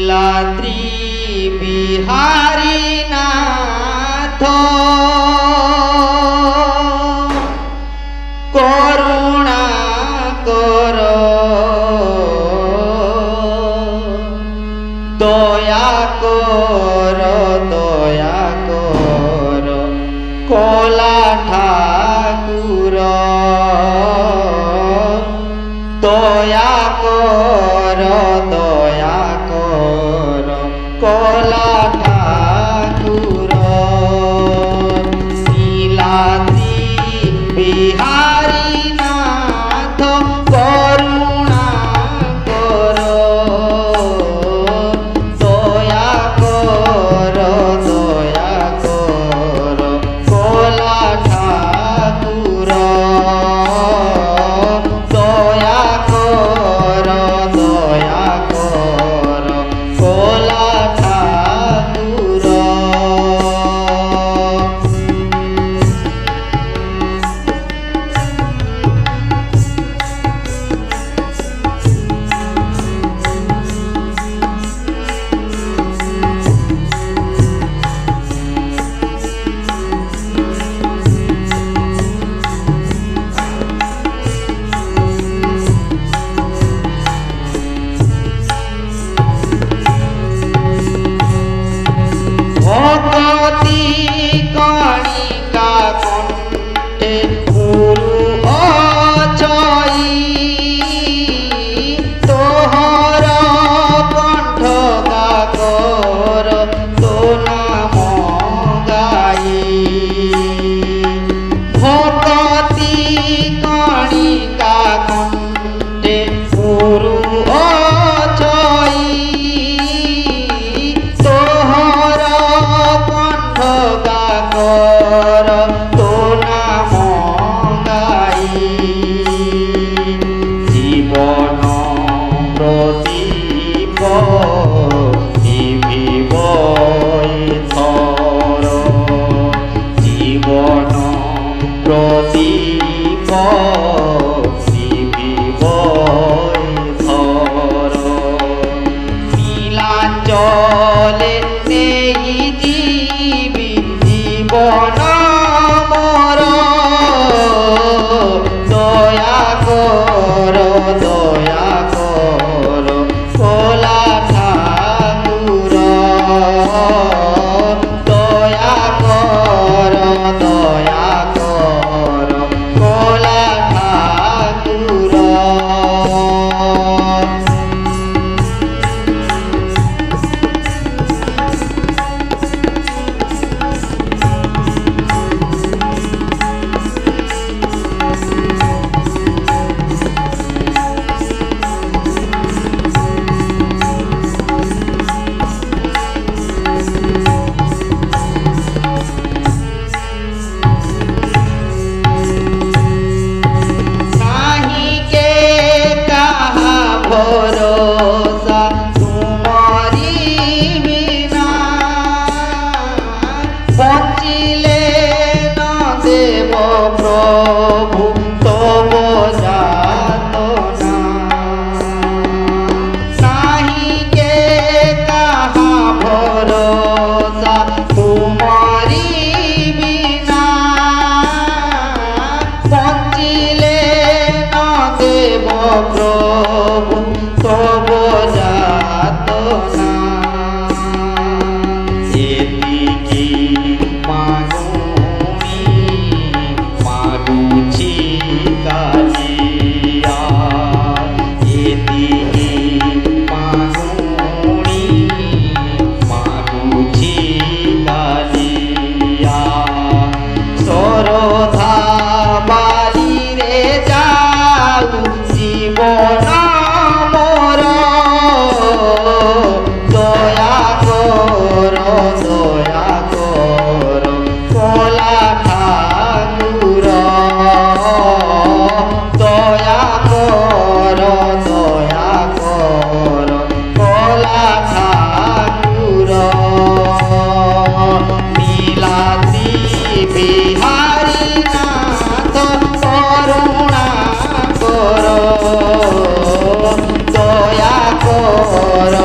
নীলাদ্রি বিহারী নাথ করুণা কর দয়া কর দয়া কর কলা ঠাকুর দয়া কর দয়া কর কলা ঠাকুর নীলাদ্রি বিহারী নাথ করুণা কর দয়া কর দয়া কর কলা ঠাকুর দয়া কর দয়া কর কলা ঠাকুর ভগতি কণিকা কণ্ঠে গুরু অজয়ী তোহর কণ্ঠ গাগর তো নাম গাই ভগতি কণিকা কণ্ঠে গুরু অজয়ী তোহর কণ্ঠ গাগর তো নাম গাই জীবন প্রদীপ নিভিব থর জীবন প্রদীপ নিভিব থর নীলাঞ্চলে নেই জীবি জীবন মর দয়া কর দয়া কর কলা ঠাকুর দয়া কর দয়া কর কলা ঠাকুর ভরসা তোমারি বিনা বঞ্চিলে না দেব প্রভু তব যাতনা নাহি কে কাহা ভরসা তোমারি বিনা বঞ্চিলে না দেব প্রভু তব যাতনা এদিকে মাগুনি মাগুছি কালিয়া এদিকে মাগুনি মাগুছি কালিয়া সরধা বালি রে যাও জীবন মোর দয়া কর দয়া কর কলা ঠাকুর দয়া কর দয়া কর কলা ঠাকুর নীলাদ্রি বিহারী নাথ করুণা কর দয়া কর